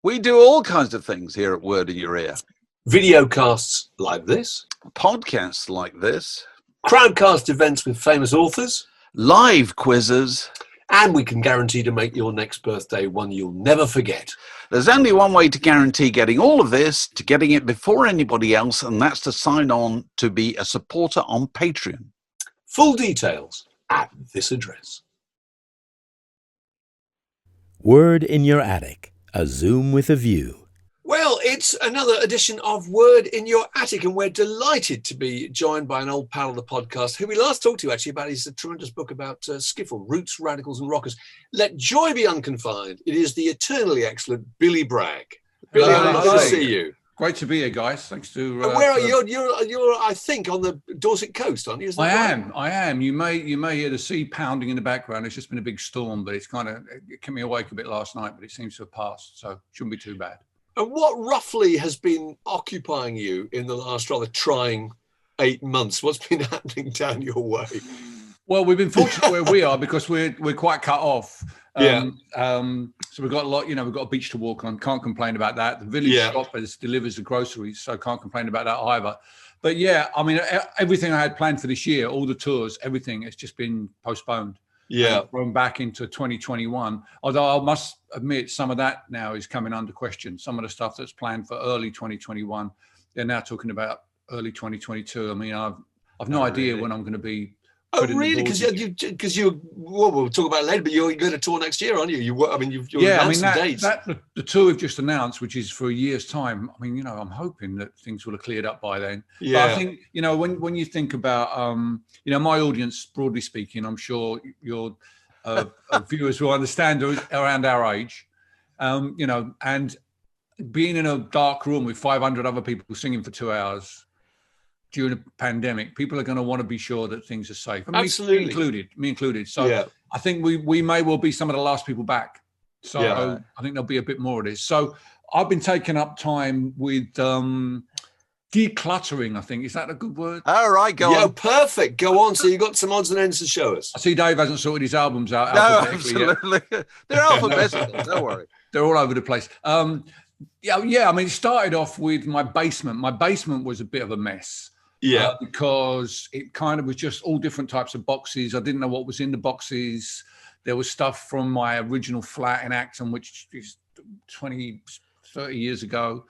We do all kinds of things here at Word in Your Ear. Videocasts like this. Podcasts like this. Crowdcast events with famous authors. Live quizzes. And we can guarantee to make your next birthday one you'll never forget. There's only one way to guarantee getting all of this, to getting it before anybody else, and that's to sign on to be a supporter on Patreon. Full details at this address. Word in Your Attic, a Zoom with a view. Well, it's another edition of Word in Your Attic, and we're delighted to be joined by an old pal of the podcast who we last talked to actually about his tremendous book about skiffle, roots, radicals and rockers. Let joy be unconfined. It is the eternally excellent Billy Bragg. Billy, nice to see you. Great to be here, guys. Thanks to. Where are you? You're, I think, on the Dorset coast, aren't you? I am. You may hear the sea pounding in the background. It's just been a big storm, but it kept me awake a bit last night, but it seems to have passed, so shouldn't be too bad. And what roughly has been occupying you in the last rather trying 8 months? What's been happening down your way? Well, we've been fortunate where we are because we're quite cut off. So we've got a lot, we've got a beach to walk on. Can't complain about that. The village shop delivers the groceries, so can't complain about that either. But yeah, I mean, everything I had planned for this year, all the tours, everything has just been postponed. Yeah. Thrown back into 2021. Although I must admit, some of that now is coming under question. Some of the stuff that's planned for early 2021, they're now talking about early 2022. I mean, I've no idea when I'm going to be. Oh, really? Because we'll talk about it later, but you're going to tour next year, aren't you? You're announced some dates. The tour we've just announced, which is for a year's time. I mean, I'm hoping that things will have cleared up by then. Yeah. But I think, when you think about, my audience, broadly speaking, I'm sure your viewers will understand around our age, and being in a dark room with 500 other people singing for 2 hours during a pandemic, people are going to want to be sure that things are safe. Absolutely. Me included. So I think we may well be some of the last people back. So I think there'll be a bit more of this. So I've been taking up time with decluttering, I think. Is that a good word? All right, go on. Yeah, perfect. Go on. So you've got some odds and ends to show us. I see Dave hasn't sorted his albums out. No, absolutely. They're alphabetical. Don't worry. They're all over the place. I mean, it started off with my basement. My basement was a bit of a mess. Yeah, because it kind of was just all different types of boxes. I didn't know what was in the boxes. There was stuff from my original flat in Acton, which is 20, 30 years ago.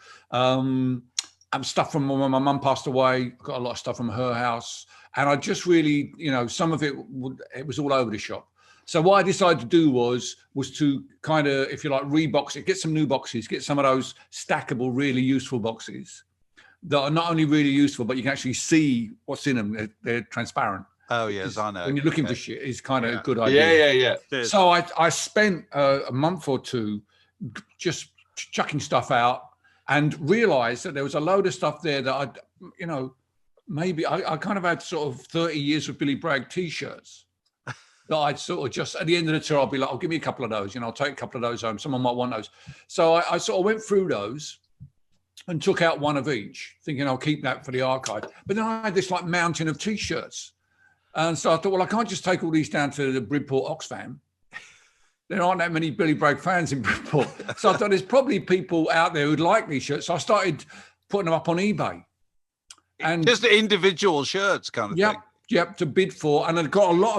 Stuff from when my mum passed away. Got a lot of stuff from her house. And I just really, some of it was all over the shop. So what I decided to do was to kind of, if you like, rebox it, get some new boxes, get some of those stackable, really useful boxes that are not only really useful, but you can actually see what's in them. They're transparent. Oh, yes, I know. When you're looking for shit, it's kind of a good idea. Yeah. So I spent a month or two just chucking stuff out and realized that there was a load of stuff there that maybe I kind of had sort of 30 years of Billy Bragg T-shirts that I'd sort of just, at the end of the tour, I'll be like, give me a couple of those. I'll take a couple of those home. Someone might want those. So I sort of went through those and took out one of each, thinking I'll keep that for the archive. But then I had this like mountain of T-shirts. And so I thought, well, I can't just take all these down to the Bridport Oxfam. There aren't that many Billy Bragg fans in Bridport. So I thought there's probably people out there who'd like these shirts. So I started putting them up on eBay. And just individual shirts kind of thing. Yep, to bid for. And I got a lot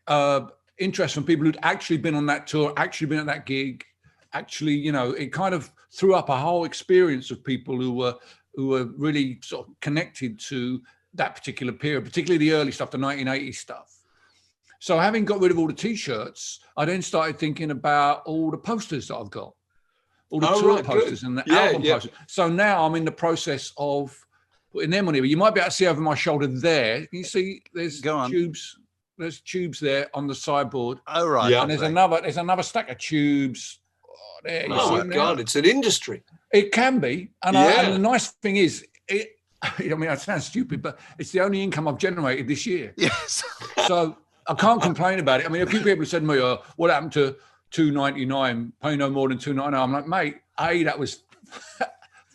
of interest from people who'd actually been on that tour, actually been at that gig. Actually, it kind of threw up a whole experience of people who were really sort of connected to that particular period, particularly the early stuff, the 1980s stuff. So having got rid of all the T-shirts, I then started thinking about all the posters that I've got, all the tour posters and the album posters. So now I'm in the process of putting them on here. You might be able to see over my shoulder there. Can you see there's tubes? There's tubes there on the sideboard. Oh, right. Yeah. And there's another stack of tubes. There, oh my God, it's an industry. It can be. And the nice thing is, it sounds stupid, but it's the only income I've generated this year. Yes. So I can't complain about it. I mean, a few people said to me, what happened to $2.99, pay no more than $2.99? I'm like, mate, A, that was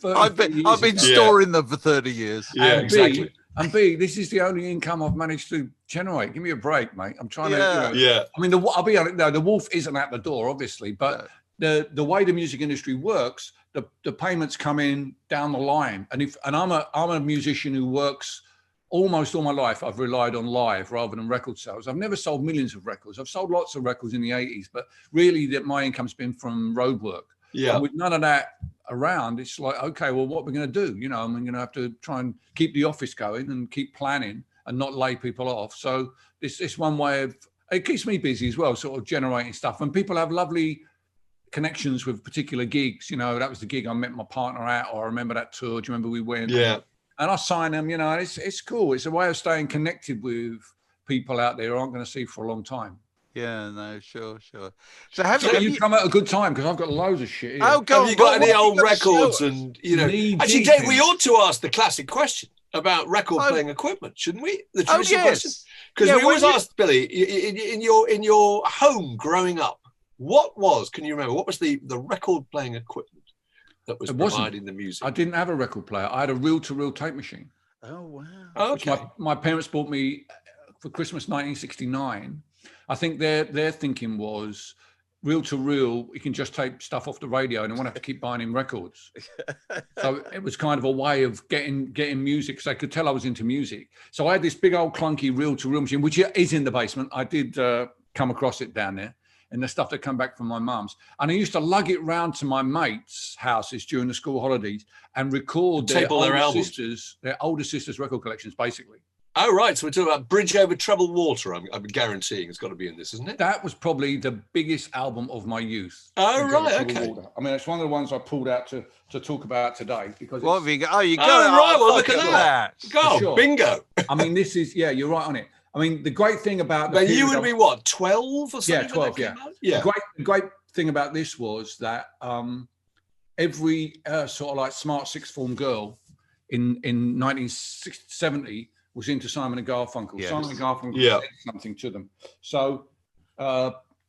30 I've been storing them for 30 years. Yeah, exactly. And B, this is the only income I've managed to generate. Give me a break, mate. I'm trying to. Yeah. I mean, I'll be honest. No, the wolf isn't at the door, obviously, but the way the music industry works, the payments come in down the line. And I'm a musician who works almost all my life. I've relied on live rather than record sales. I've never sold millions of records. I've sold lots of records in the 80s, but really my income's been from road work. Yeah. And with none of that around, it's like, okay, well, what are we going to do? You know, I'm going to have to try and keep the office going and keep planning and not lay people off. So it's one way of, it keeps me busy as well, sort of generating stuff. And people have lovely connections with particular gigs. You know, that was the gig I met my partner at, or I remember that tour. Do you remember we went? Yeah. And I sign them, you know, it's cool. It's a way of staying connected with people out there who aren't going to see for a long time. Yeah, no, sure. So you come at a good time, because I've got loads of shit here. Oh, God, have you got any old records? And, you know, actually, Dave, we ought to ask the classic question about record playing equipment, shouldn't we? The traditional question. Because we always asked, Billy, in your home growing up, can you remember, what was the record playing equipment that was providing the music? I didn't have a record player. I had a reel-to-reel tape machine. Oh, wow. Okay. My parents bought me for Christmas 1969. I think their thinking was reel-to-reel, you can just tape stuff off the radio and they won't have to keep buying him records. So it was kind of a way of getting music, so they could tell I was into music. So I had this big old clunky reel-to-reel machine, which is in the basement. I did come across it down there, and the stuff that come back from my mum's. And I used to lug it round to my mates' houses during the school holidays and record their older sisters' record collections, basically. Oh, right. So we're talking about Bridge Over Troubled Water, I'm guaranteeing it's got to be in this, isn't it? That was probably the biggest album of my youth. Oh, right. Okay. Water. I mean, it's one of the ones I pulled out to talk about today. Because what have you got? Oh, you got it. Right. Well, look at that. Go, sure. Bingo. I mean, this is, you're right on it. I mean, the great thing about... But you would be, what, 12 or something? Yeah, 12, yeah. The great thing about this was that every sort of like smart sixth form girl in 1970 was into Simon and Garfunkel. Yes. Simon and Garfunkel said something to them. So,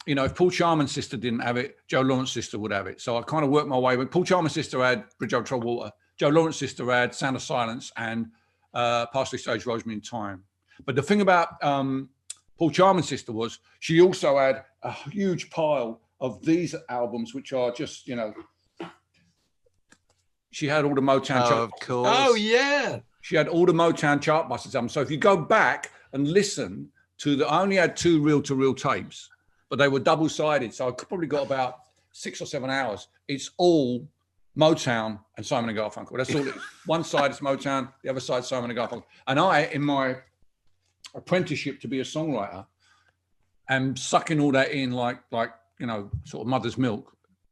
you know, if Paul Charman's sister didn't have it, Joe Lawrence's sister would have it. So I kind of worked my way. But Paul Charman's sister had Bridge Over Troubled Water. Joe Lawrence's sister had Sound of Silence and Parsley, Sage, Rosemary and Thyme. But the thing about Paul Charman's sister was she also had a huge pile of these albums, which are just, you know, she had all the Motown chart. Of course. Oh, yeah. She had all the Motown Chartbusters albums. So if you go back and listen to I only had 2 reel-to-reel tapes, but they were double-sided. So I probably got about 6 or 7 hours. It's all Motown and Simon and Garfunkel. That's all it is. One side is Motown, the other side is Simon and Garfunkel. And I, in my apprenticeship to be a songwriter, am sucking all that in like you know, sort of mother's milk.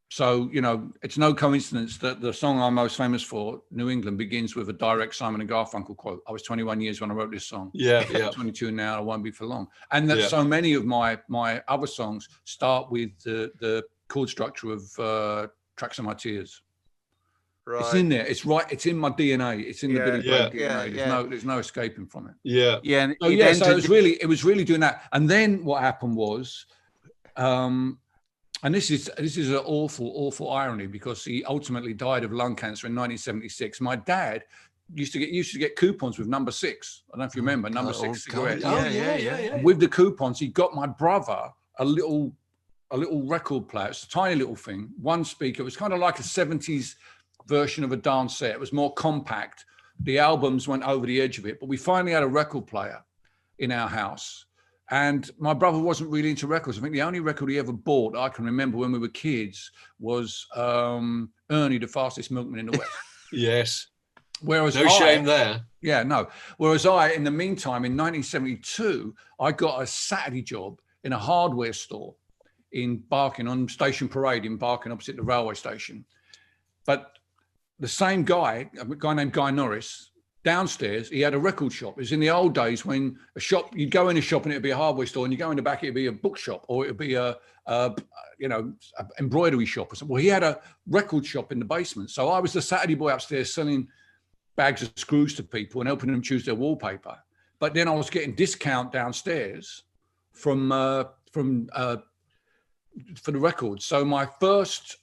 So, you know, it's no coincidence that the song I'm most famous for, New England, begins with a direct Simon and Garfunkel quote. I was 21 years when I wrote this song. Yeah. 22 now, I won't be for long. And that so many of my other songs start with the chord structure of Tracks of My Tears. Right. It's in there. It's right. It's in my DNA. It's in the Billy Bragg DNA. There's no escaping from it. Yeah. Yeah. And so it was really doing that. And then what happened was, and this is an awful irony, because he ultimately died of lung cancer in 1976. My dad used to get coupons with number 6. I don't know if you remember number 6 cigarettes. Oh, yeah. With the coupons, he got my brother a little record player. It's a tiny little thing, one speaker. It was kind of like a 70s version of a dance set. It was more compact. The albums went over the edge of it, but we finally had a record player in our house. And my brother wasn't really into records. I think the only record he ever bought, I can remember when we were kids, was Ernie, the Fastest Milkman in the West. Yes. Whereas shame there. Yeah, no. Whereas I, in the meantime, in 1972, I got a Saturday job in a hardware store in Barking, on Station Parade in Barking, opposite the railway station. But the same guy, a guy named Guy Norris, downstairs, he had a record shop. It was in the old days when a shop, you'd go in a shop and it'd be a hardware store, and you go in the back, it'd be a bookshop, or it'd be a embroidery shop or something. Well, he had a record shop in the basement. So I was the Saturday boy upstairs selling bags of screws to people and helping them choose their wallpaper. But then I was getting discount downstairs for the records. So my first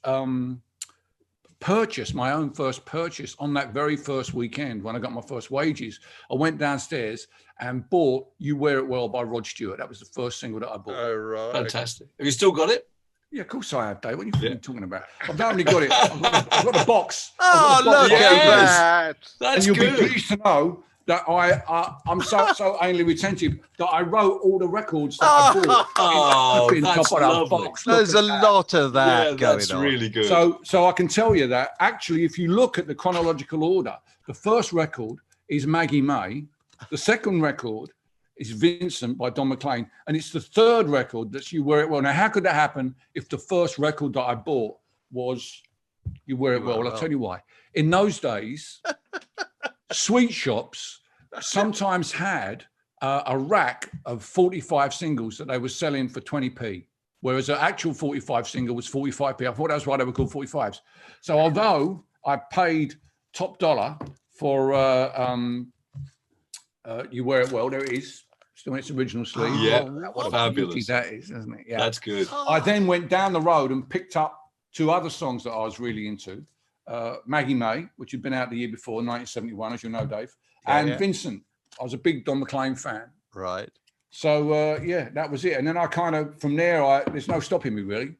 my own first purchase on that very first weekend when I got my first wages, I went downstairs and bought You Wear It Well by Rod Stewart. That was the first single that I bought. Oh, right. Fantastic. Have you still got it? Yeah, of course I have, Dave. What are you talking about? I've not only got it. I've got a box. Oh, look at that! That's and you'll good. be pleased to know that I'm so anally retentive that I wrote all the records that I bought. Oh, that's top of that lovely. box. Look There's at a that. lot of that Yeah, going that's on. really good. So I can tell you that actually, if you look at the chronological order, the first record is Maggie May. The second record is Vincent by Don McLean. And it's the third record that's You Wear It Well. Now, how could that happen if the first record that I bought was You Wear It Well? Well, I'll tell you why. In those days, sweet shops sometimes had a rack of 45 singles that they were selling for 20p, whereas an actual 45 single was 45p. I thought that was why they were called 45s. So although I paid top dollar for You Wear It Well, there it is, still in its original sleeve. Yeah, What a fabulous. beauty that is, isn't it? Yeah, That's good. I then went down the road and picked up two other songs that I was really into. Maggie May, which had been out the year before, 1971, as you know, Dave. And Vincent. I was a big Don McLean fan. Right. So, that was it. And then I kind of, from there, there's no stopping me, really.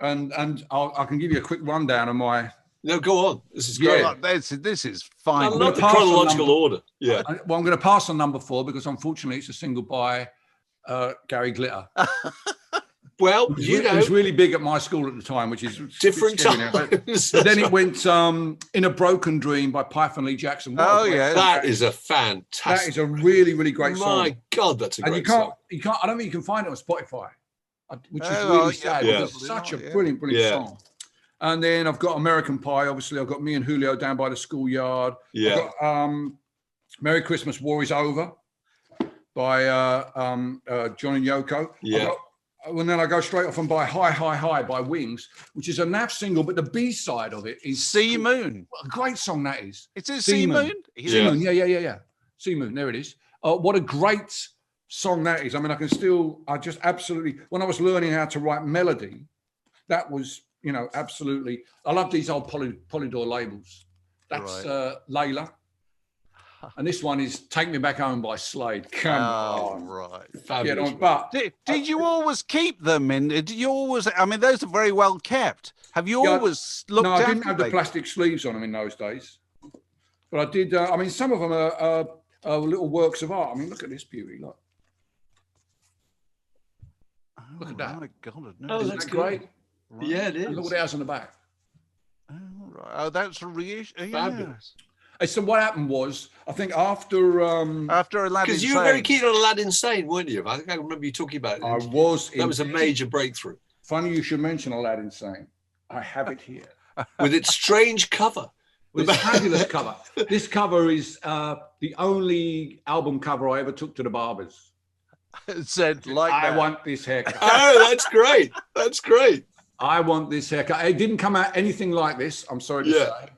And I can give you a quick rundown of my... No, go on. This is great. Yeah, this is fine. I love the chronological order. Yeah. Well, I'm going to pass on number 4 because, unfortunately, it's a single by Gary Glitter. Well, It was really big at my school at the time, which is different times. But then it went In a Broken Dream by Python Lee Jackson. That is a fantastic. That is a really, really great song. My God, that's a great song. song. You can't. I don't think you can find it on Spotify, which is really sad. Because it's such a brilliant song. And then I've got American Pie. Obviously, I've got Me and Julio Down by the Schoolyard. Yeah. I've got Merry Christmas, War is Over by John and Yoko. Yeah. And then I go straight off and buy High, High, High by Wings, which is a NAF single, but the B-side of it is Sea Moon. What a great song that is. Is it Sea Moon? Sea Moon, yeah. Sea Moon, there it is. What a great song that is. I mean, I just absolutely, when I was learning how to write melody, that was, absolutely, I love these old Polydor labels. That's Layla. And this one is Take Me Back Home by Slade. Come on. Right. Fabulous. But did you always keep them in? Did you always? I mean, those are very well kept. Have you always looked? No, I didn't have the plastic sleeves on them in those days. But I did. I mean, some of them are little works of art. I mean, look at this beauty. Look at that. My God, Oh, Isn't that's that great? Right. Yeah, it is. And look what it has on the back. Oh, right. Oh, that's a reissue. Fabulous. So what happened was, I think after Aladdin, because you were very keen on Aladdin Sane, weren't you? I think I remember you talking about it. I was. That was a major breakthrough. Funny you should mention Aladdin Sane. I have it here with its strange cover. With its fabulous cover. This cover is the only album cover I ever took to the barbers. It said like I that. want this haircut. Oh, that's great. That's great. I want this haircut. It didn't come out anything like this. I'm sorry to say.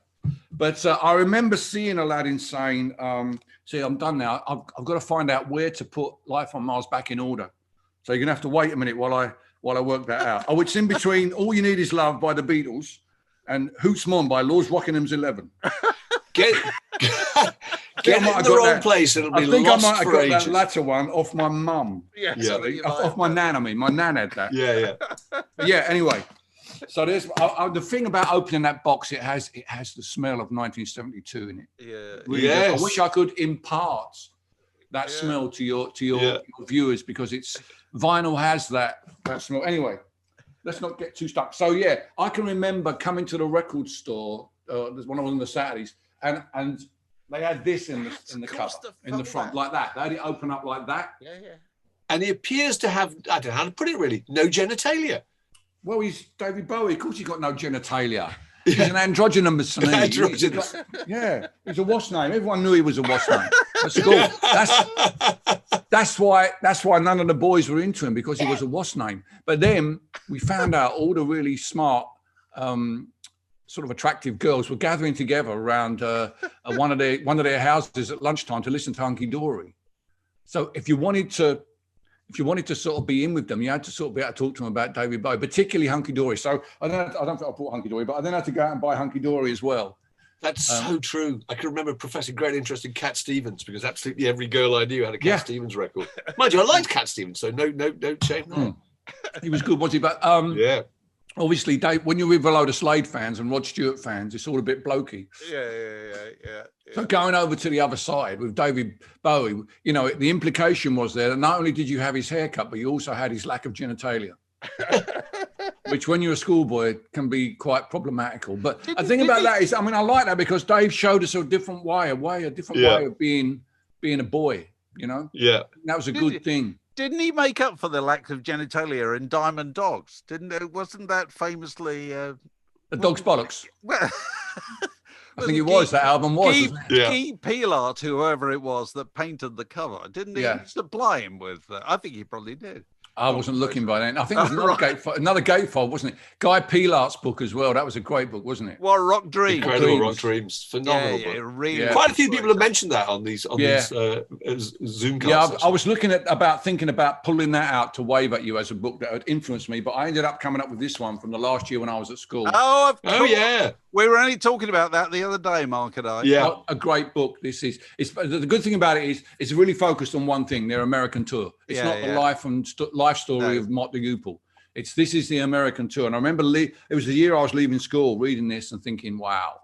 But I remember seeing Aladdin saying, see, I'm done now. I've got to find out where to put Life on Mars back in order. So you're going to have to wait a minute while I work that out. Oh, it's in between All You Need Is Love by the Beatles and Hoots Mon by Lord Rockingham's 11. Get it in the wrong place and it'll be lost I might have for got ages. that latter one off my mum. Yeah. Off my nan, I mean. My nan had that. Yeah. But yeah, anyway. So there's the thing about opening that box. It has the smell of 1972 in it. Yeah. Really does. I wish I could impart that smell to your viewers because vinyl has that smell. Anyway, let's not get too stuck. So yeah, I can remember coming to the record store when I was on the Saturdays, and they had this in the cover in the front like that. They had it open up like that. Yeah. And he appears to have, I don't know how to put it really, no genitalia. Well, he's David Bowie. Of course, he's got no genitalia. He's an androgynous name. Androgynous. He's a wash name. Everyone knew he was a wash name at school. That's why none of the boys were into him because he was a wash name. But then we found out all the really smart, sort of attractive girls were gathering together around one of their houses at lunchtime to listen to Hunky Dory. So if you wanted to sort of be in with them, you had to sort of be able to talk to them about David Bowie, particularly Hunky Dory. So I don't think I bought Hunky Dory, but I then had to go out and buy Hunky Dory as well. That's so true. I can remember professing great interest in Cat Stevens because absolutely every girl I knew had a Cat Stevens record. Mind you, I liked Cat Stevens, so no shame there. He was good, was he? But yeah. obviously, Dave, when you're with a load of Slade fans and Rod Stewart fans, it's all a bit blokey. Yeah. So going over to the other side with David Bowie, you know, the implication was there that not only did you have his haircut, but you also had his lack of genitalia. Which, when you're a schoolboy, can be quite problematical. But the thing about that is, I mean, I like that because Dave showed us a different way, a different way of being a boy. You know, that was a good thing. Didn't he make up for the lack of genitalia in Diamond Dogs? Wasn't that famously the Dog's Bollocks? Well, I think it was that album was. Guy Pilat, whoever it was that painted the cover, didn't he supply him with? I think he probably did. I wasn't looking by then. I think it was another gatefold, wasn't it? Guy Pilart's book as well. That was a great book, wasn't it? What Rock Dreams? Incredible Rock Dreams. Phenomenal book. Really. Quite a few people have mentioned that on these Zoom calls. Yeah, I was thinking about pulling that out to wave at you as a book that had influenced me, but I ended up coming up with this one from the last year when I was at school. Oh, yeah. We were only talking about that the other day, Mark and I. Yeah. What a great book this is. The good thing about it is it's really focused on one thing, their American tour. It's not the life story of Mott the Hoople. This is the American tour. And I remember it was the year I was leaving school reading this and thinking, wow,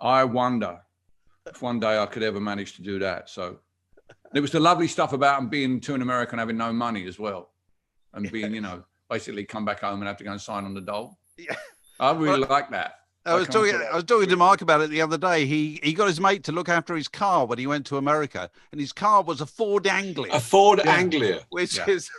I wonder if one day I could ever manage to do that. So it was the lovely stuff about being to an American, having no money as well. And being, you know, basically come back home and have to go and sign on the dole. Yeah. I really like that. I was talking to Mark about it the other day. He got his mate to look after his car when he went to America, and his car was a Ford Anglia. A Ford Anglia, which is.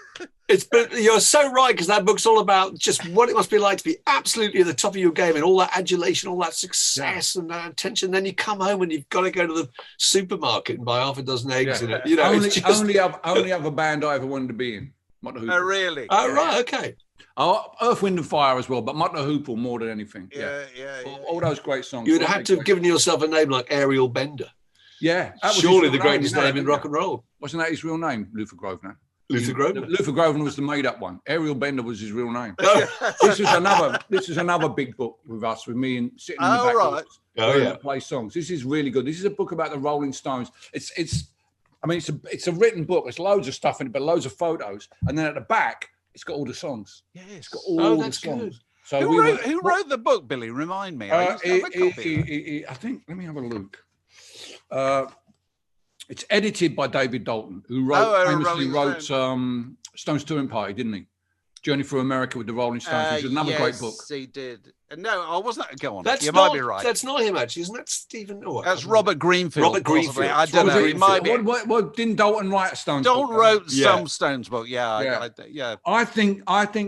But you're so right, because that book's all about just what it must be like to be absolutely at the top of your game and all that adulation, all that success and that attention. Then you come home and you've got to go to the supermarket and buy half a dozen eggs. And you know, only other band I ever wanted to be in. Oh, really? Oh, right, okay. Oh, Earth, Wind and Fire as well, but Mott the Hoople more than anything. All those great songs. You'd have to have given yourself a name like Ariel Bender. Yeah. That was surely the greatest name in rock and roll. Wasn't that his real name, Luther Grosvenor? Luther Grosvenor? Luther Grosvenor was the made-up one. Ariel Bender was his real name. This is another big book with us, with me and sitting in the back play songs. This is really good. This is a book about the Rolling Stones. It's a written book. There's loads of stuff in it, but loads of photos. And then at the back, it's got all the songs. Yes. It's got all the songs. Good. So who wrote the book, Billy? Remind me. I think, let me have a look. It's edited by David Dalton, who famously wrote Stones Touring Party, didn't he? Journey Through America with the Rolling Stones, which is another great book. Yes, he did. No, I wasn't. Go on. You might be right. That's not him, actually. Isn't that Stephen? That's Robert Greenfield. Robert Greenfield. I don't know. It might be. What didn't Dalton write a Stones book? Dalton wrote some Stones book. Yeah. I think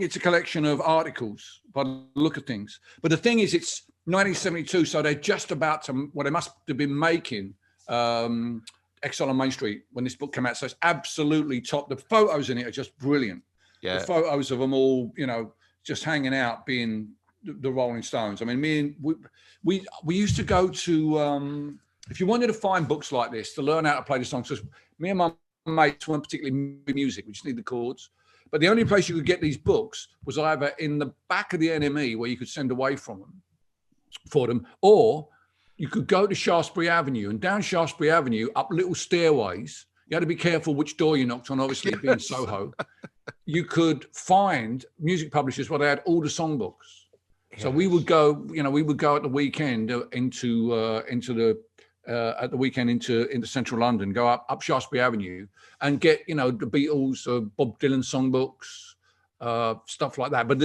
it's a collection of articles by the look of things. But the thing is, it's 1972, so they're just about to. Well, they must have been making Exile on Main Street when this book came out. So it's absolutely top. The photos in it are just brilliant. Yeah. The photos of them all, you know, just hanging out, being the Rolling Stones. I mean, we used to go to, if you wanted to find books like this to learn how to play the songs, because me and my mates weren't particularly music, we just need the chords. But the only place you could get these books was either in the back of the NME, where you could send away for them, or you could go to Shaftesbury Avenue, and down Shaftesbury Avenue, up little stairways. You had to be careful which door you knocked on, obviously, being Soho. You could find music publishers where they had all the songbooks. Yes. So we would go at the weekend into central London, go up Shaftesbury Avenue and get, you know, the Beatles, Bob Dylan songbooks, stuff like that. But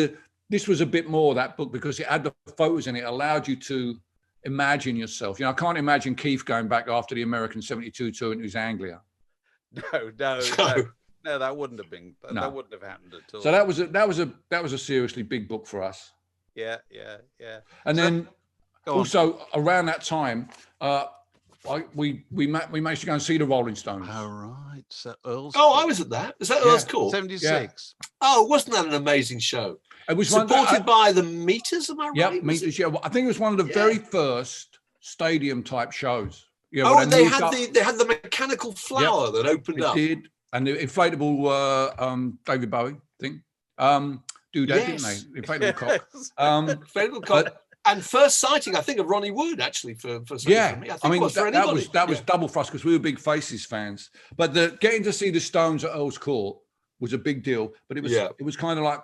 this was a bit more that book because it had the photos in it, allowed you to imagine yourself. You know, I can't imagine Keith going back after the American 72 tour into his Anglia. No, that wouldn't have been. That wouldn't have happened at all. So that was a seriously big book for us. Yeah. And then also around that time, we managed to go and see the Rolling Stones. All right. So Earl's. I was at that. Is that Earl's Court? 76. Yeah. Oh, wasn't that an amazing show? It was supported by the Meters. Am I right? Yeah, Meters. Yeah, well, I think it was one of the very first stadium type shows. Yeah, they had the mechanical flower that opened up. It did, and the inflatable David Bowie thing. Do that, didn't they? Inflatable cock. Inflatable cock. And first sighting, I think, of Ronnie Wood, actually, for me. I mean, that was double for us because we were big Faces fans. But getting to see the Stones at Earl's Court was a big deal, but it was kind of like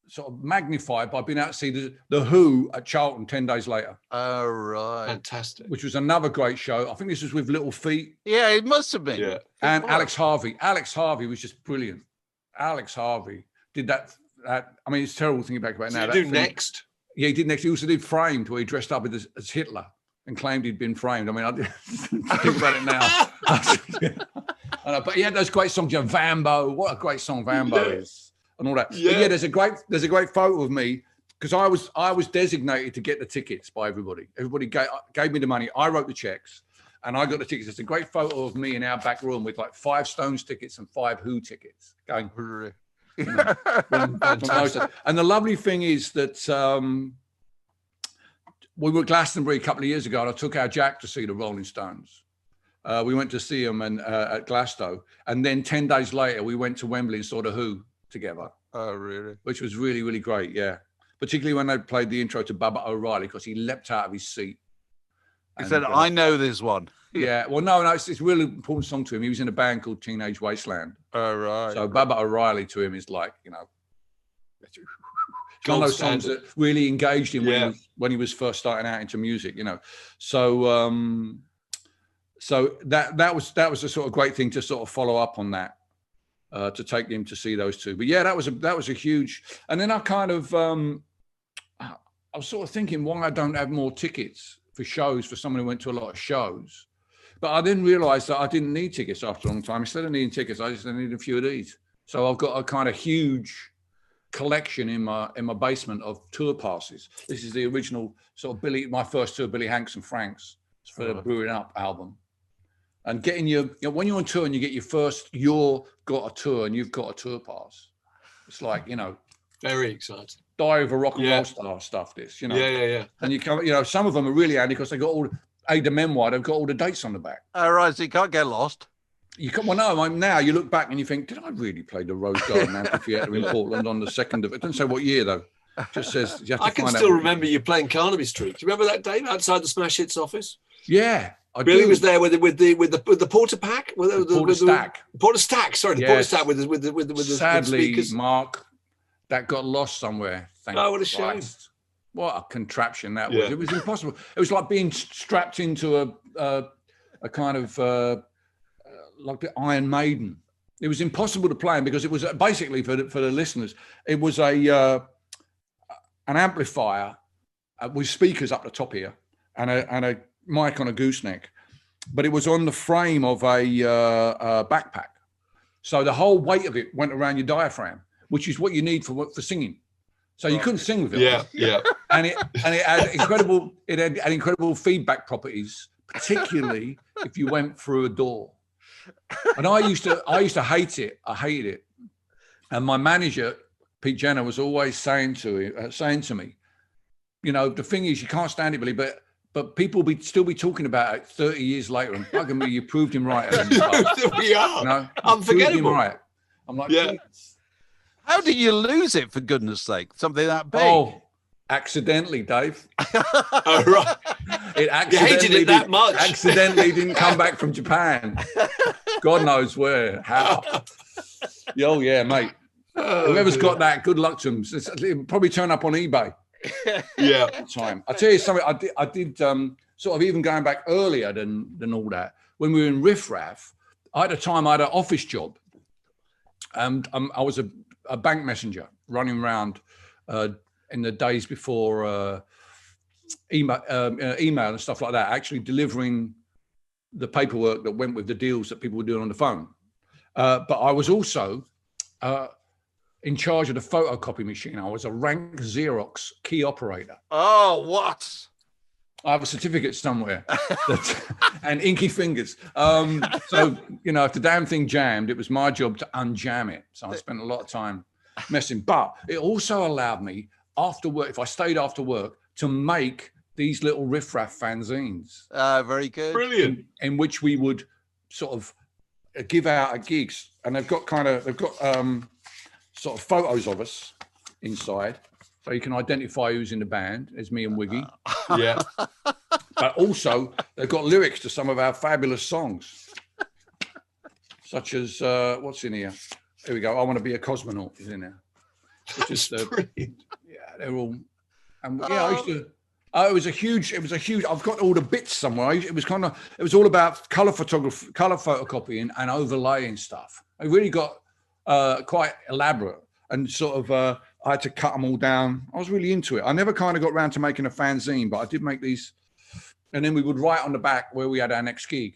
sort of magnified by being able to see the Who at Charlton 10 days later. Oh, right. Fantastic. Which was another great show. I think this was with Little Feet. Yeah, it must have been. Yeah. And Alex Harvey. Alex Harvey was just brilliant. Alex Harvey did that. I mean, it's terrible thinking back about it now. Did he do Next? Yeah, he did Next. He also did Framed, where he dressed up as Hitler and claimed he'd been framed. I mean, I think about it now. I know, but he had those great songs, you know, Vambo. What a great song Vambo is. And all that. Yeah. But yeah, there's a great photo of me because I was designated to get the tickets by everybody. Everybody gave me the money. I wrote the checks, and I got the tickets. It's a great photo of me in our back room with like 5 Stones tickets and 5 Who tickets. Going, you know, and the lovely thing is that we were at Glastonbury a couple of years ago, and I took our Jack to see the Rolling Stones. We went to see them at Glasgow, and then 10 days later we went to Wembley and saw the Who together. Oh, really? Which was really, really great, yeah. Particularly when they played the intro to Baba O'Reilly, because he leapt out of his seat. He said, I know this one. Yeah, well, no, it's a really important song to him. He was in a band called Teenage Wasteland. Oh, right. So Baba O'Reilly to him is like, you know, it's one of those songs that really engaged him when he was first starting out into music, you know. So that was a sort of great thing to sort of follow up on that. To take him to see those two. But yeah, that was a huge, and then I kind of, I was sort of thinking why I don't have more tickets for shows for someone who went to a lot of shows. But I then realized that I didn't need tickets after a long time. Instead of needing tickets, I just needed a few of these. So I've got a kind of huge collection in my basement of tour passes. This is the original sort of my first tour, Billy Hanks and Franks, for the Brewing Up album. And getting when you're on tour and you get you've got a tour and you've got a tour pass. It's like, you know, very exciting. Die of a rock and roll star stuff, this, you know. Yeah. And you come, you know, some of them are really handy because they got the memoir, they've got all the dates on the back. Oh, right, so you can't get lost. Now you look back and you think, did I really play the Rose Garden Amphitheatre in Portland on the 2nd of it? Doesn't say what year though. It just says you have to I can still remember you playing Carnaby Street. Do you remember that, Dave, outside the Smash Hits office? Yeah. Billy was there with the porter pack, the porter stack. Porter stack, sorry, the porter stack with the sadly, speakers. Mark, that got lost somewhere. What a shame! What a contraption that was. It was impossible. It was like being strapped into a kind of like the Iron Maiden. It was impossible to play because it was basically for the listeners. It was an amplifier with speakers up the top here and a mic on a gooseneck, but it was on the frame of a backpack. So the whole weight of it went around your diaphragm, which is what you need for singing. So you couldn't sing with it. Yeah. And it had incredible feedback properties, particularly if you went through a door. And I used to hate it. I hated it. And my manager, Pete Jenner, was always saying to me, you know, the thing is, you can't stand it, Billy, but people still be talking about it 30 years later and bugging me. You proved him right. We are. You know, unforgettable. Right. I'm like, How did you lose it, for goodness sake? Something that big? Oh, accidentally, Dave. Oh, right. It accidentally you hated it that much. Accidentally didn't come back from Japan. God knows where, how. Oh, yeah, mate. Whoever's got that, good luck to them. It'll probably turn up on eBay. Yeah. Time. I'll tell you something. I did sort of even going back earlier than all that. When we were in Riff Raff, I had an office job, and I was a bank messenger running around in the days before email and stuff like that, actually delivering the paperwork that went with the deals that people were doing on the phone. But I was also in charge of the photocopy machine. I was a rank Xerox key operator. Oh, what? I have a certificate somewhere and inky fingers. So, you know, if the damn thing jammed, it was my job to unjam it. So I spent a lot of time messing. But it also allowed me after work, if I stayed after work, to make these little Riff Raff fanzines. Very good. Brilliant. In which we would sort of give out at gigs. And they've got sort of photos of us inside, so you can identify who's in the band. It's me and Wiggy. Yeah. But also, they've got lyrics to some of our fabulous songs, such as what's in here? Here we go. I want to be a cosmonaut. Is in there. It's just Brilliant. yeah, they're all. And yeah, I used to. It was a huge. I've got all the bits somewhere. It was all about color photography, color photocopying, and overlaying stuff. I really got quite elaborate and sort of. I had to cut them all down. I was really into it. I never kind of got around to making a fanzine, but I did make these. And then we would write on the back where we had our next gig,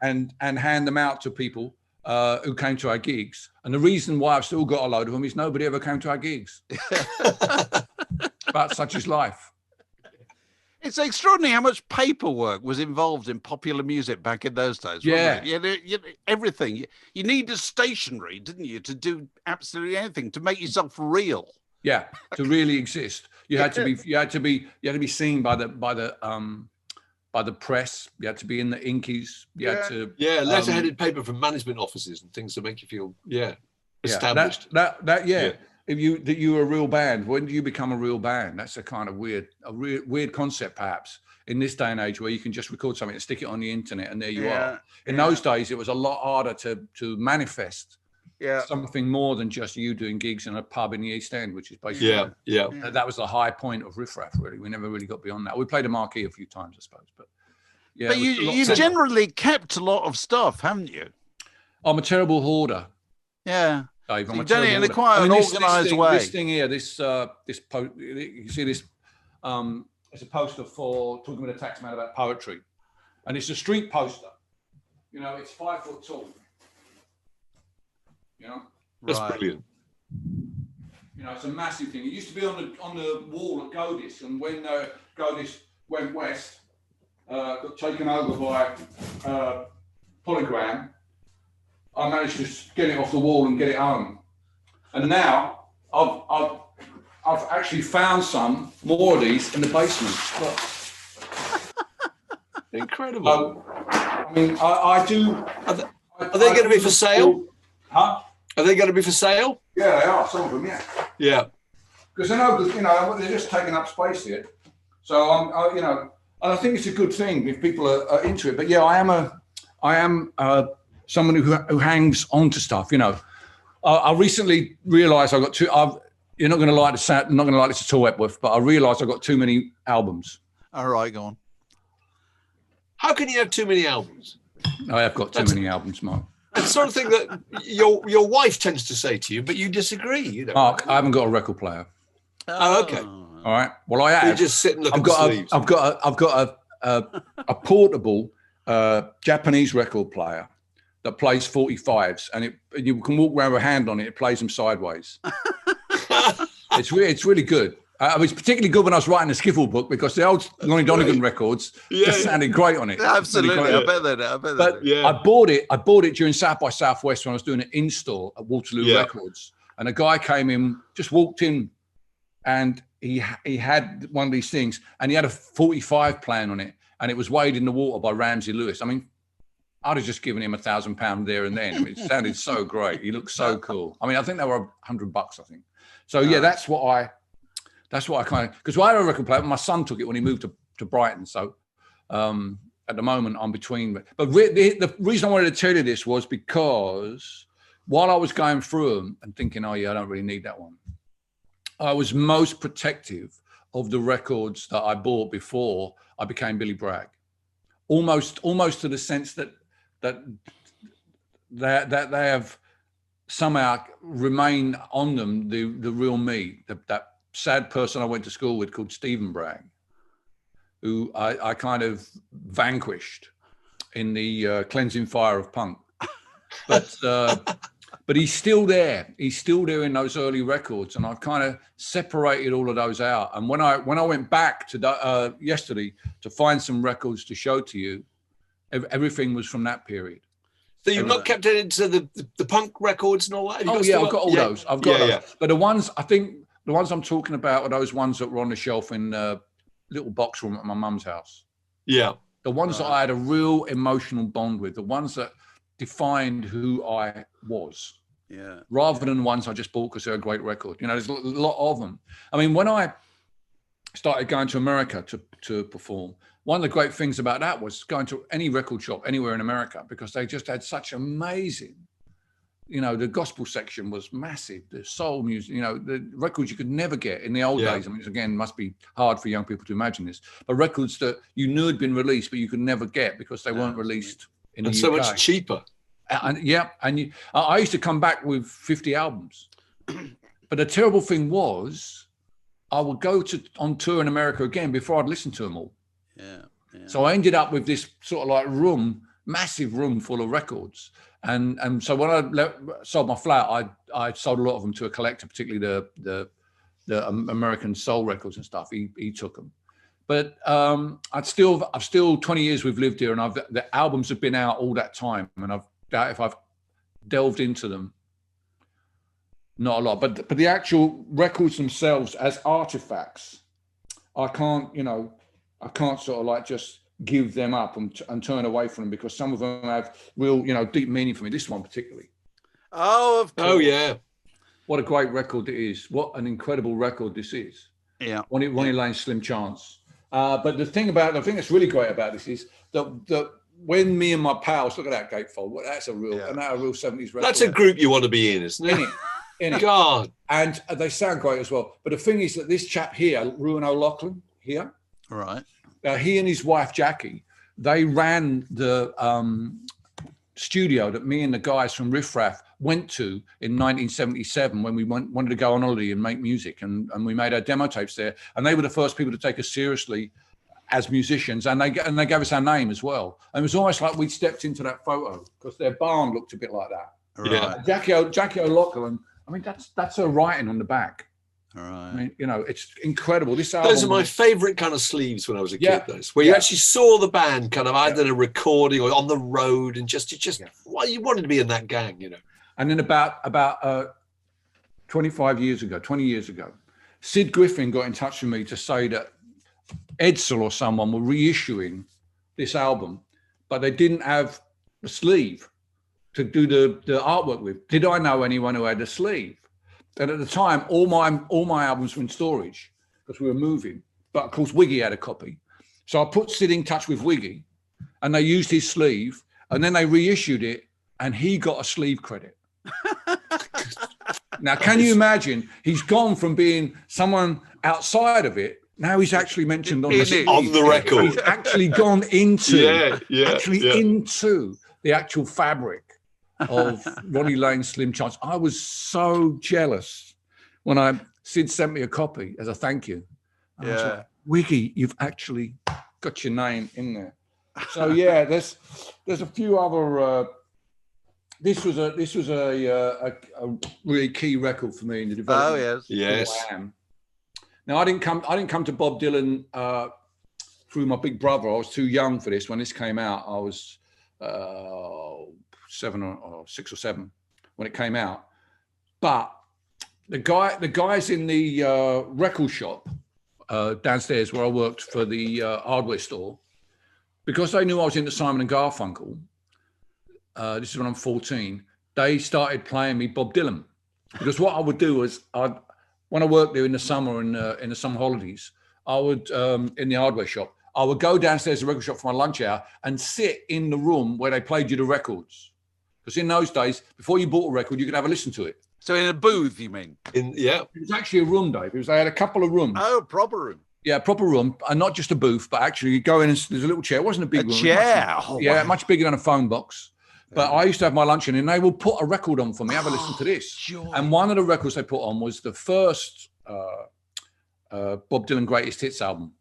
and hand them out to people who came to our gigs. And the reason why I've still got a load of them is nobody ever came to our gigs. But such is life. It's extraordinary how much paperwork was involved in popular music back in those days. Yeah. Everything. You needed stationery, didn't you, to do absolutely anything, to make yourself real. Yeah, to really exist, you had to be seen by the press. You had to be in the Inkies. You had to letter-headed paper from management offices and things to make you feel established. If you were a real band, when do you become a real band? That's a kind of weird concept, perhaps, in this day and age where you can just record something and stick it on the internet and there you are. In those days, it was a lot harder to manifest something more than just you doing gigs in a pub in the East End, which is basically that was the high point of Riff Raff. Really, we never really got beyond that. We played a marquee a few times, I suppose, but yeah. But you generally kept a lot of stuff, haven't you? I'm a terrible hoarder. Yeah. Dave, so you've done it in quite an organised way. This thing here, this you see this, it's a poster for Talking with a Taxman about poetry, and it's a street poster. You know, it's 5 foot tall. You know, that's brilliant. You know, it's a massive thing. It used to be on the wall at Godis, and when Godis went west, got taken over by Polygram. I managed to get it off the wall and get it home. And now I've actually found some more of these in the basement. Incredible. I mean, I do. Are they going to be for sale? Huh? Are they going to be for sale? Yeah, they are. Some of them, yeah. Yeah. Because they're just taking up space here. So and I think it's a good thing if people are into it. But yeah, I am someone who hangs on to stuff, you know. I recently realised I got two. You're not going to like this. Not going to like this at all, Epworth. But I realised I got too many albums. All right, go on. How can you have too many albums? I have got too many albums, Mark. It's the sort of thing that your wife tends to say to you, but you disagree. You know, Mark, I haven't got a record player. Oh, okay. All right. Well, I have. You just sit and look at the sleeves. I've got a portable Japanese record player that plays 45s, and you can walk around with a hand on it. It plays them sideways. It's really good. It's particularly good when I was writing the Skiffle book because the old Lonnie Donegan records just sounded great on it. Absolutely, I bet they do. I bought it during South by Southwest when I was doing an in-store at Waterloo Records, and a guy came in, just walked in, and he had one of these things, and he had a 45 playing on it, and it was Wade in the Water by Ramsey Lewis. I mean, I'd have just given him £1,000 there and then. I mean, it sounded so great. He looked so cool. I mean, I think they were $100, I think. So yeah, that's what I kind of, because I had a record player. My son took it when he moved to Brighton. So at the moment I'm between. But the reason I wanted to tell you this was because while I was going through them and thinking, oh yeah, I don't really need that one, I was most protective of the records that I bought before I became Billy Bragg. Almost to the sense that they have somehow remain on them the real me, that sad person I went to school with called Stephen Bragg, who I kind of vanquished in the cleansing fire of punk. But he's still there. He's still there in those early records, and I've kind of separated all of those out. And when I went back to yesterday to find some records to show to you, everything was from that period. So you've not kept it into the punk records and all that? I've got all those. I've got those. Yeah. But the ones I'm talking about are those ones that were on the shelf in a little box room at my mum's house. Yeah. The ones that I had a real emotional bond with, the ones that defined who I was. Yeah. Rather than ones I just bought because they're a great record. You know, there's a lot of them. I mean, when I started going to America to perform, one of the great things about that was going to any record shop anywhere in America because they just had such amazing You know, the gospel section was massive. The soul music, you know, the records you could never get in the old days. I mean, again, must be hard for young people to imagine this, but records that you knew had been released, but you could never get because they weren't released in the UK. So much cheaper. And I used to come back with 50 albums. But the terrible thing was, I would go on tour in America again before I'd listen to them all. Yeah. So I ended up with this sort of like massive room full of records. And so when I sold my flat, I sold a lot of them to a collector, particularly the American soul records and stuff. He took them. But I've still 20 years we've lived here, and the albums have been out all that time, and if I've delved into them, not a lot. But the actual records themselves as artifacts, I can't sort of like just give them up and turn away from them, because some of them have real, deep meaning for me. This one particularly. Oh, of course. Oh, yeah. What a great record it is. What an incredible record this is. Yeah. Ronnie Lane's Slim Chance. But the thing that's really great about this is that when me and my pals, look at that gatefold, that's a real 70s record. That's a group you want to be in, isn't it? In it. God. And they sound great as well. But the thing is that this chap here, Ruan O'Loughlin here, right. He and his wife Jackie, they ran the studio that me and the guys from Riff Raff went to in 1977 when we wanted to go on holiday and make music, and we made our demo tapes there. And they were the first people to take us seriously as musicians, and they gave us our name as well. And it was almost like we'd stepped into that photo, because their barn looked a bit like that. Right. Jackie O'Loughlin, I mean, that's her writing on the back. All right. I mean, it's incredible. This album. Those are my favourite kind of sleeves when I was a kid. Those where you actually saw the band kind of either in a recording or on the road, and you wanted to be in that gang, And then about 20 years ago, Sid Griffin got in touch with me to say that Edsel or someone were reissuing this album, but they didn't have the sleeve to do the artwork with. Did I know anyone who had a sleeve? And at the time, all my albums were in storage because we were moving. But of course, Wiggy had a copy. So I put Sid in touch with Wiggy, and they used his sleeve, and then they reissued it, and he got a sleeve credit. Now, can you imagine? He's gone from being someone outside of it. Now he's actually mentioned on the record. He's actually gone into into the actual fabric of Ronnie Lane's Slim Chance. I was so jealous when Sid sent me a copy as a thank you. I was like, Wiggy, you've actually got your name in there. So yeah, there's a few other. This was a really key record for me in the development. Oh yes. Of who I am. Now I didn't come to Bob Dylan through my big brother. I was too young for this when this came out. I was 6 or 7 when it came out. But the guys in the record shop downstairs where I worked for the hardware store, because they knew I was into Simon and Garfunkel. This is when I'm 14. They started playing me Bob Dylan, because what I would do was when I worked there in the summer and in the summer holidays, I would in the hardware shop. I would go downstairs to the record shop for my lunch hour and sit in the room where they played you the records. Because in those days, before you bought a record, you could have a listen to it. So in a booth, you mean? It was actually a room, Dave. They had a couple of rooms. Oh, proper room. Yeah, proper room, and not just a booth, but actually you go in and there's a little chair. It wasn't a big room. Chair? Much bigger than a phone box. But I used to have my lunch in, and they would put a record on for me. Have a listen to this. Sure. And one of the records they put on was the first Bob Dylan Greatest Hits album,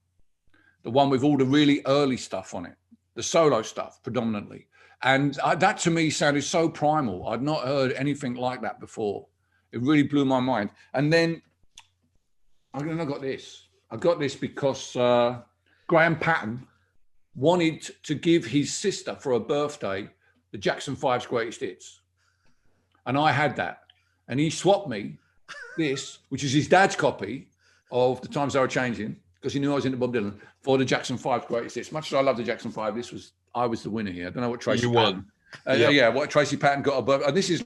the one with all the really early stuff on it, the solo stuff predominantly. And that to me sounded so primal. I'd not heard anything like that before. It really blew my mind. And then I got this. I got this because Graham Patton wanted to give his sister for her birthday the Jackson 5's Greatest Hits. And I had that. And he swapped me this, which is his dad's copy of The Times They Were Changing, because he knew I was into Bob Dylan, for the Jackson 5's Greatest Hits. Much as I love the Jackson 5, I was the winner here. I don't know what Tracy won. What Tracy Patton got above. And this is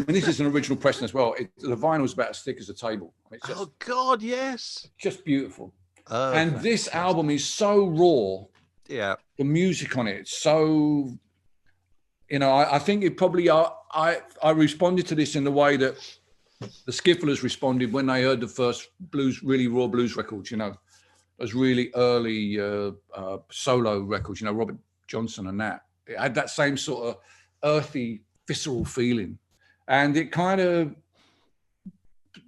this is an original pressing as well. The vinyl's about as thick as a table. It's just, oh God, yes. Just beautiful. Oh, and this album is so raw. Yeah. The music on it, it's so you know, I think it probably I responded to this in the way that the Skifflers responded when they heard the first blues, really raw blues records, you know, those really early solo records, you know, Robert Johnson and that. It had that same sort of earthy, visceral feeling. And it kind of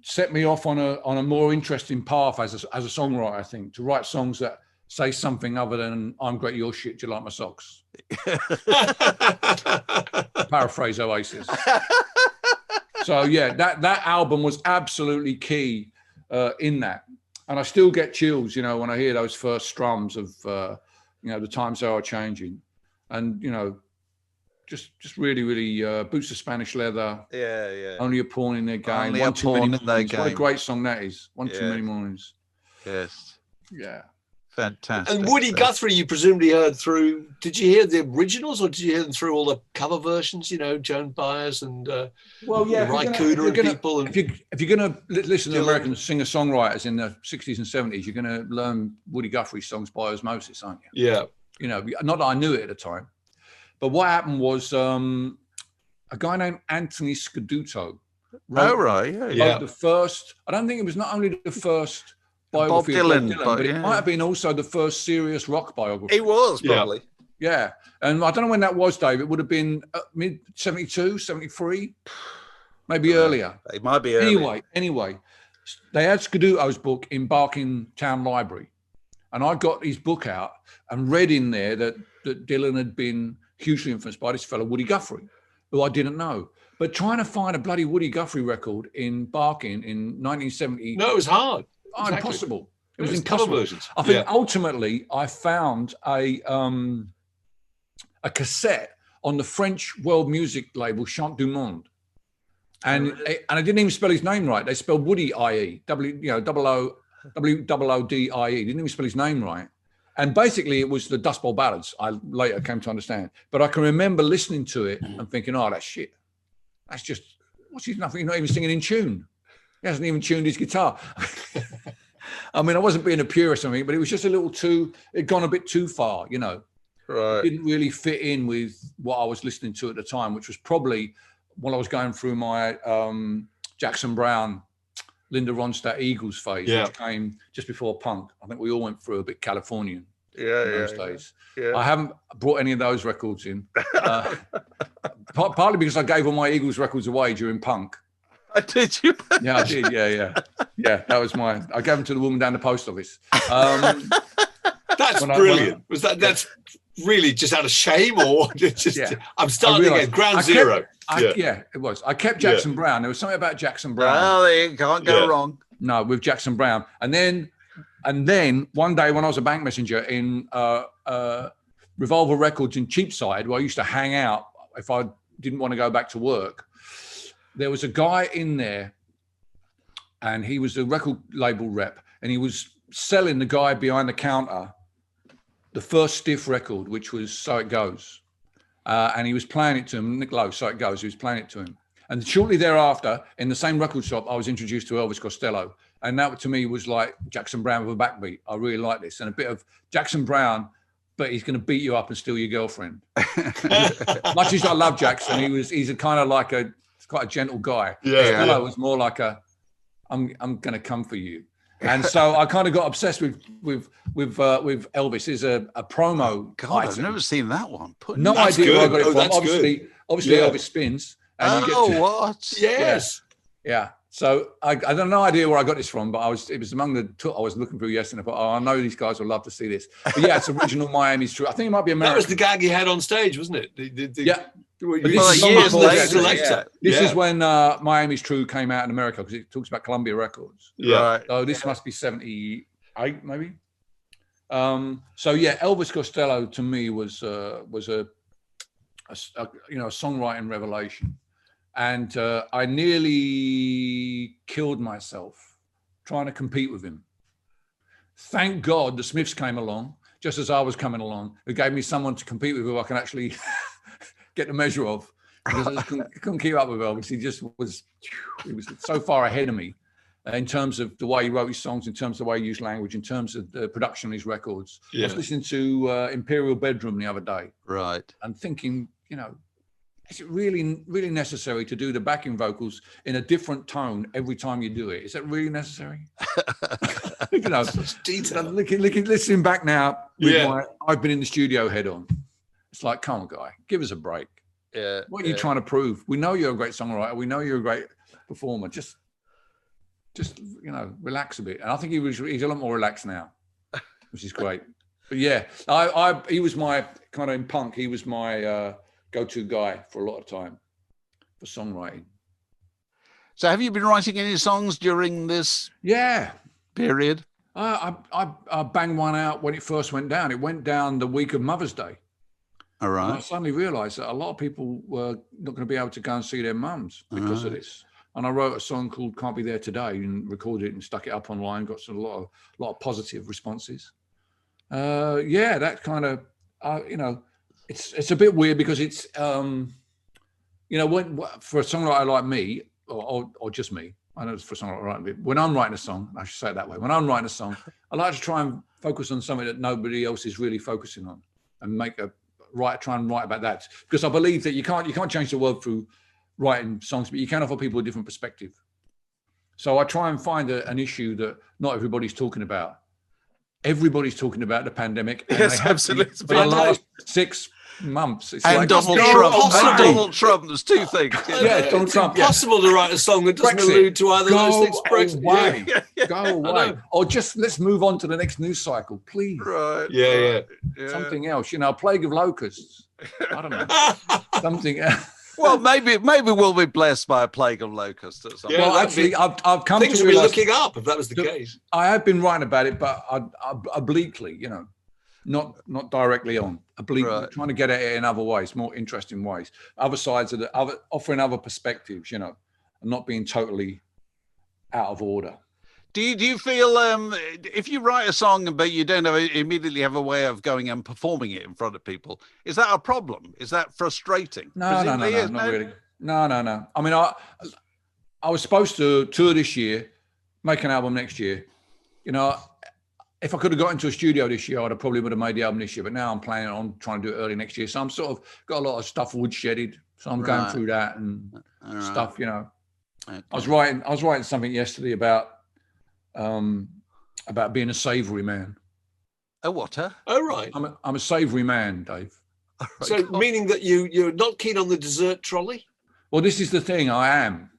set me off on a more interesting path as a songwriter, I think, to write songs that say something other than "I'm great, you're shit, do you like my socks?" Paraphrase Oasis. So yeah, that album was absolutely key in that, and I still get chills, you know, when I hear those first strums of, you know, the times they are changing, and you know, just really, really boots of Spanish leather. Yeah. Only a pawn in their game. Only One a too many pawn in their mornings. What a game. great song that is. One too Yeah. many mornings. Yes. Yeah. Fantastic. And Woody Guthrie, you presumably heard through. Did you hear the originals, or did you hear them through all the cover versions? You know, Joan Baez and Well, yeah, Ry Cooder and people. And if you're gonna listen to Dylan. American singer-songwriters in the 60s and 70s, you're gonna learn Woody Guthrie songs by osmosis, aren't you? yeah, You know, not that I knew it at the time, but what happened was a guy named Anthony Scaduto Oh, right. Yeah. wrote the first. I don't think it was not only the first biography Bob of Dylan, Bob Dylan, but but it yeah. might have been also the first serious rock biography. It was Yeah. probably. Yeah. And I don't know when that was, Dave. It would have been mid 72, 73, maybe earlier. It might be early. Anyway, they had Scaduto's book in Barking Town Library. And I got his book out and read in there that Dylan had been hugely influenced by this fellow, Woody Guthrie, who I didn't know. But trying to find a bloody Woody Guthrie record in Barking in 1970, no, it was hard. Exactly. impossible. It was cover impossible. versions. I think ultimately I found a cassette on the French world music label Chant du Monde, and I didn't even spell his name right. They spelled Woody I-E, W-O-O-D-I-E. Didn't even spell his name right. And basically it was the Dust Bowl Ballads, I later came to understand. But I can remember listening to it and thinking, oh, that's shit. That's just, what's he nothing? He's not even singing in tune. He hasn't even tuned his guitar. I mean, I wasn't being a purist or something, but it was just a little too, it'd gone a bit too far, you know. Right. It didn't really fit in with what I was listening to at the time, which was probably when I was going through my Jackson Browne, Linda Ronstadt Eagles phase, which came just before punk. I think we all went through a bit Californian in those days. Yeah. I haven't brought any of those records in, partly because I gave all my Eagles records away during punk. Did you? Yeah, I did. Yeah. That was mine. I gave them to the woman down the post office. That's brilliant. That's really just out of shame, or just I'm starting again, ground zero? Yeah, it was. I kept Jackson Browne. There was something about Jackson Browne. Oh, you can't go wrong. No, with Jackson Browne. And then one day when I was a bank messenger in Revolver Records in Cheapside, where I used to hang out if I didn't want to go back to work, there was a guy in there, and he was a record label rep, and he was selling the guy behind the counter the first Stiff record, which was So It Goes. And he was playing it to him, Nick Lowe, So It Goes, he was playing it to him. And shortly thereafter, in the same record shop, I was introduced to Elvis Costello. And that to me was like Jackson Browne with a backbeat. I really like this. And a bit of Jackson Browne, but he's going to beat you up and steal your girlfriend. Much as I love Jackson, he's a kind of like quite a gentle guy. Costello was more like I'm going to come for you. And so I kind of got obsessed with Elvis. Is a promo. God, I've never seen that one. No idea where I got it from. Obviously Elvis spins. And what? Yes. Yeah. So I had no idea where I got this from, but it was among the I was looking through yesterday. I thought, I know these guys will love to see this. But yeah, it's original Miami's True. I think it might be American. That was the gag he had on stage, wasn't it? Yeah. This is when Miami's True came out in America, because it talks about Columbia Records. Yeah. So this must be 78, maybe. So yeah, Elvis Costello to me was a songwriting revelation, and I nearly killed myself trying to compete with him. Thank God the Smiths came along just as I was coming along, who gave me someone to compete with who I can actually get the measure of, because I couldn't keep up with Elvis. He was so far ahead of me in terms of the way he wrote his songs, in terms of the way he used language, in terms of the production of his records. I was listening to Imperial Bedroom the other day. Right. And thinking, is it really, really necessary to do the backing vocals in a different tone every time you do it? Is that really necessary? You know, listening back now, with I've been in the studio head on. It's like, come on, guy, give us a break. Yeah. What are you trying to prove? We know you're a great songwriter. We know you're a great performer. Just you know, relax a bit. And I think he's a lot more relaxed now, which is great. But yeah, he was my kind of in punk. He was my go-to guy for a lot of time for songwriting. So have you been writing any songs during this period? I banged one out when it first went down. It went down the week of Mother's Day. All right. And I suddenly realised that a lot of people were not going to be able to go and see their mums because of this. And I wrote a song called "Can't Be There Today" and recorded it and stuck it up online. Got a lot of positive responses. That kind of you know, it's a bit weird because it's you know, when for a songwriter like me or just me, I know it's for a songwriter like me. When I'm writing a song, I should say it that way. When I'm writing a song, I like to try and focus on something that nobody else is really focusing on, and try and write about that, because I believe that you can't change the world through writing songs, but you can offer people a different perspective. So I try and find an issue that not everybody's talking about. Everybody's talking about the pandemic. And yes, absolutely. For the last 6 months. It's and like, Donald Trump. And Donald Trump. There's two things. Yeah, Donald Trump. It's impossible to write a song that doesn't allude to either of those things. Brexit. Away. Go away. Or just let's move on to the next news cycle, please. Right. Yeah. Something else. You know, a plague of locusts. I don't know. Something else. Well, maybe we'll be blessed by a plague of locusts at some point. Well, actually, I've come things to be looking up if that was the case. I have been writing about it, but obliquely, you know, not directly on. Obliquely, trying to get at it in other ways, more interesting ways, other sides of offering other perspectives, you know, and not being totally out of order. Do you feel if you write a song but you don't immediately have a way of going and performing it in front of people, is that a problem? Is that frustrating? No, not really. No. I mean, I was supposed to tour this year, make an album next year. You know, if I could have got into a studio this year, I'd have probably would have made the album this year. But now I'm planning on trying to do it early next year. So I'm sort of got a lot of stuff woodshedded. So I'm going through that and stuff. You know, okay. I was writing something yesterday about being a savoury man. A what? Oh, right. I'm a savoury man, Dave. Right. So meaning that you're not keen on the dessert trolley? Well, this is the thing. I am.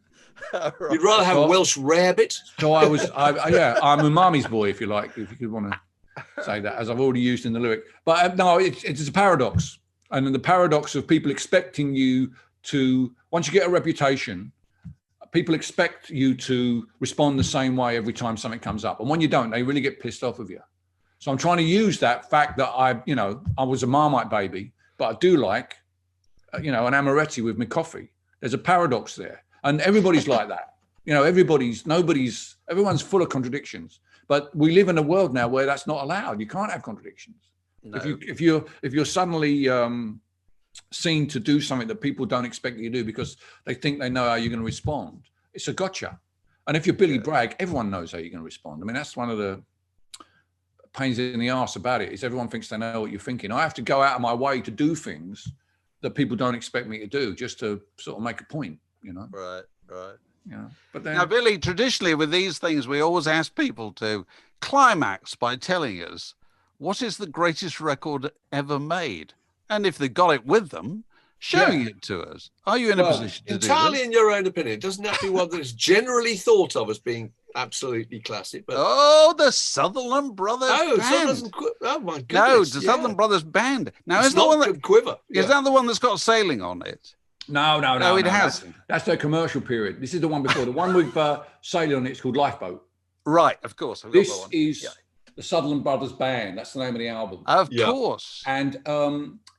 Right. You'd rather have a Welsh rarebit? So I'm a mummy's boy, if you like, if you could want to say that, as I've already used in the lyric. But no, it's a paradox. And the paradox of people expecting you to, once you get a reputation, people expect you to respond the same way every time something comes up. And when you don't, they really get pissed off with you. So I'm trying to use that fact that I was a Marmite baby, but I do like, an amaretti with my coffee. There's a paradox there. And everybody's like that. You know, everyone's full of contradictions. But we live in a world now where that's not allowed. You can't have contradictions. No. If you're suddenly seen to do something that people don't expect you to do because they think they know how you're going to respond, it's a gotcha. And if you're Billy Bragg, everyone knows how you're going to respond. I mean, that's one of the pains in the arse about it, is everyone thinks they know what you're thinking. I have to go out of my way to do things that people don't expect me to do just to sort of make a point, you know? Right. Yeah. But then, now, Billy, traditionally with these things, we always ask people to climax by telling us what is the greatest record ever made. And if they got it with them, showing it to us. Are you in a position to do this? Entirely in your own opinion. It doesn't have to be one that is generally thought of as being absolutely classic. But the Sutherland Brothers Band. Oh my goodness. No, the Sutherland Brothers Band. Now, it's is the one that Quiver? Is that the one that's got sailing on it? No. It has. That's their commercial period. This is the one before. The one with sailing on it is called Lifeboat. Right, of course. This is the Sutherland Brothers Band. That's the name of the album. Of course. And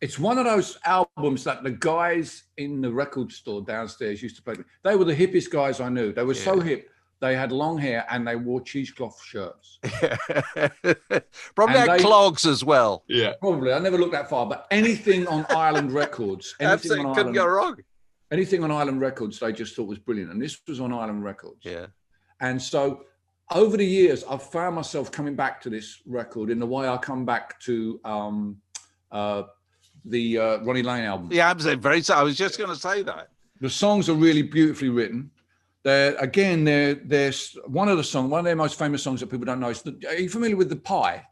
it's one of those albums that the guys in the record store downstairs used to play. They were the hippest guys I knew. They were so hip. They had long hair and they wore cheesecloth shirts. Probably had clogs as well. Yeah, probably. I never looked that far. But anything on Island Records, couldn't go wrong. Anything on Island Records, they just thought was brilliant. And this was on Island Records. Yeah. And so over the years, I've found myself coming back to this record in the way I come back to the Ronnie Lane album. Yeah, absolutely. I was just going to say that. The songs are really beautifully written. There's one of their most famous songs that people don't know. Are you familiar with The Pie?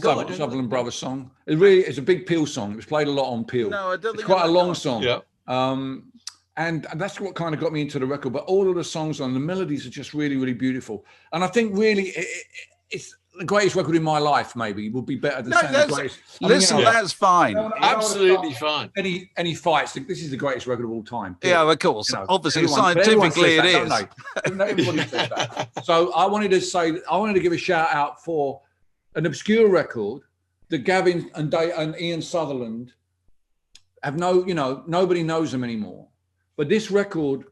Sutherland Brothers song. It's a big Peel song. It was played a lot on Peel. No, I don't think it's quite a long song. Yeah. And that's what kind of got me into the record. But all of the songs on the melodies are just really, really beautiful. And I think really it's the greatest record in my life. Maybe it would be better than saying the greatest. Listen, that's fine. Absolutely fine. Any fights? This is the greatest record of all time. Yeah, of course. Obviously, scientifically, it is. Everybody says that. So I wanted to give a shout out for an obscure record that Gavin and Ian Sutherland nobody knows them anymore. But this record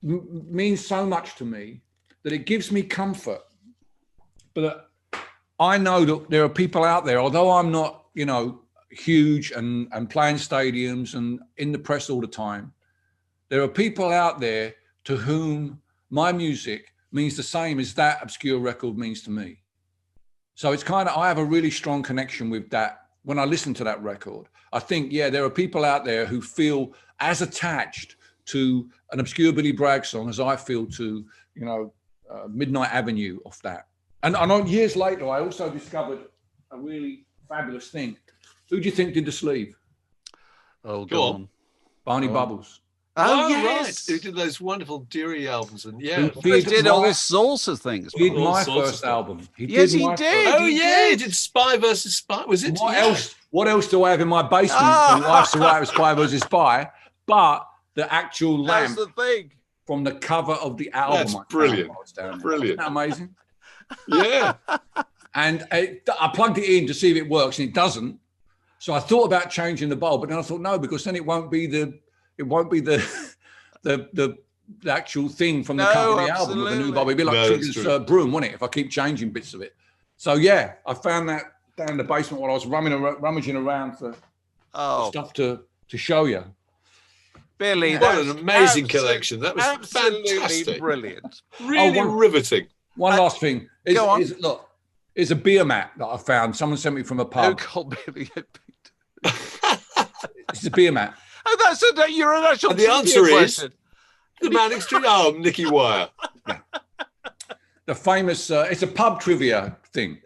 means so much to me that it gives me comfort. But I know that there are people out there, although I'm not, huge and playing stadiums and in the press all the time, there are people out there to whom my music means the same as that obscure record means to me. So it's I have a really strong connection with that. When I listen to that record, I think, there are people out there who feel as attached to an obscure Billy Bragg song as I feel to, Midnight Avenue off that. And years later, I also discovered a really fabulous thing. Who do you think did the sleeve? Oh, go on. Barney Bubbles. Oh, yes. Right. Who did those wonderful Deary albums? And he did all sorts of things. He did my first album. He did. He did Spy versus Spy. Was it? What else do I have in my basement? My wife's the writer of Spy versus Spy. But the actual lamp from the cover of the album. That's brilliant. Brilliant. Isn't that amazing? Yeah. And I plugged it in to see if it works, and it doesn't. So I thought about changing the bulb, but then I thought no, because then it won't be the actual thing from the cover of the album with the new bulb. It'd be like Trigger's broom, wouldn't it? If I keep changing bits of it. So I found that down in the basement while I was rummaging around for stuff to show you. Billy, what an amazing collection. That was absolutely fantastic. Brilliant. Really riveting. One last thing. Is a beer mat that I found. Someone sent me from a pub. It's a beer mat. Oh, you're an actual. And the answer is the Manic Street Arm, Nicky Wire. Yeah. The famous. It's a pub trivia thing,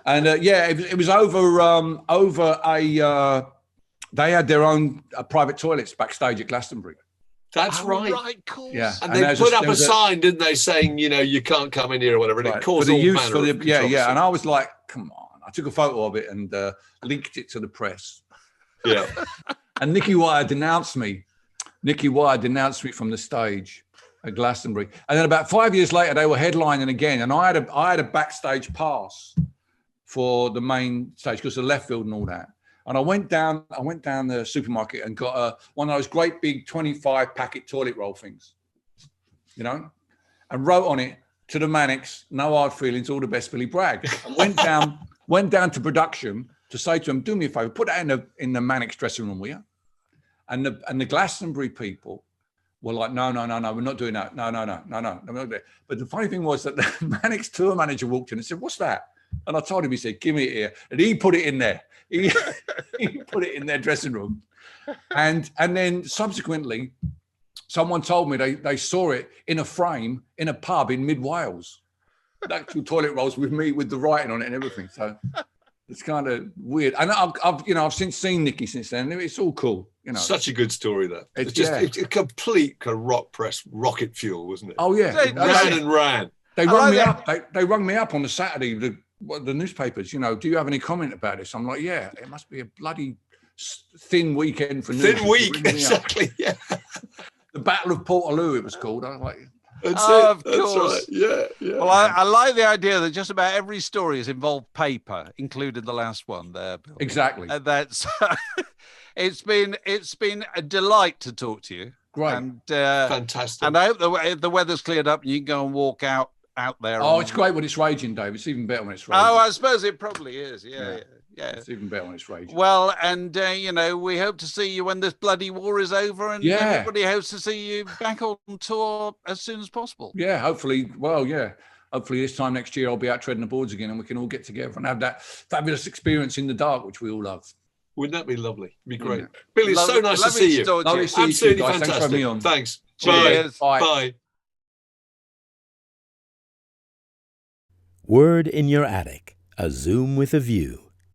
and it was over a. They had their own private toilets backstage at Glastonbury. That's right. Right, cool. Yeah, and they put up a sign, didn't they, saying you can't come in here or whatever. And it caused all manner of controversy. And I was like, come on. I took a photo of it and linked it to the press. Yeah. And Nicky Wire denounced me. Nicky Wire denounced me from the stage at Glastonbury. And then about 5 years later, they were headlining again, and I had a backstage pass for the main stage because of the left field and all that. And I went down the supermarket and got one of those great big 25 packet toilet roll things, and wrote on it, "To the Manics, no hard feelings, all the best, Billy Bragg." I went down to production to say to them, "Do me a favor, put that in the Manics dressing room, will you?" And the Glastonbury people were like, no, we're not doing that. No, we're not doing it. But the funny thing was that the Manics tour manager walked in and said, "What's that?" And I told him, he said, "Give me it here." And he put it in there. He put it in their dressing room. And then subsequently, someone told me they saw it in a frame in a pub in mid-Wales. Actual toilet rolls with me with the writing on it and everything. So it's kind of weird. And I've since seen Nicky since then. It's all cool. Such a good story, that. It's just it's a complete kind of rock press rocket fuel, wasn't it? Oh, yeah. Ran. They rung me up. They rung me up on the Saturday, the newspapers, do you have any comment about this? I'm like, yeah, it must be a bloody thin weekend for news. Thin week, exactly, yeah. The Battle of Portaloo, it was called. I was like, That's of That's course. Right. Yeah. Well, I like the idea that just about every story has involved paper, including the last one there, Bill. Exactly. And that's it's been a delight to talk to you. Great. And fantastic. And I hope the weather's cleared up and you can go and walk out there. Oh, it's great when it's raging, Dave. It's even better when it's raging. Oh, I suppose it probably is. Yeah. It's even better when it's raging. Well, and we hope to see you when this bloody war is over, and everybody hopes to see you back on tour as soon as possible. Yeah, hopefully. Well, yeah. hopefully this time next year I'll be out treading the boards again, and we can all get together and have that fabulous experience in the dark, which we all love. Wouldn't that be lovely? It'd be great. Yeah. Billy, it's so nice to see you. Lovely to see you Absolutely guys. Thanks for having me fantastic. on. Thanks. Cheers. Bye. Bye. Bye. Word in Your Attic, a Zoom with a View.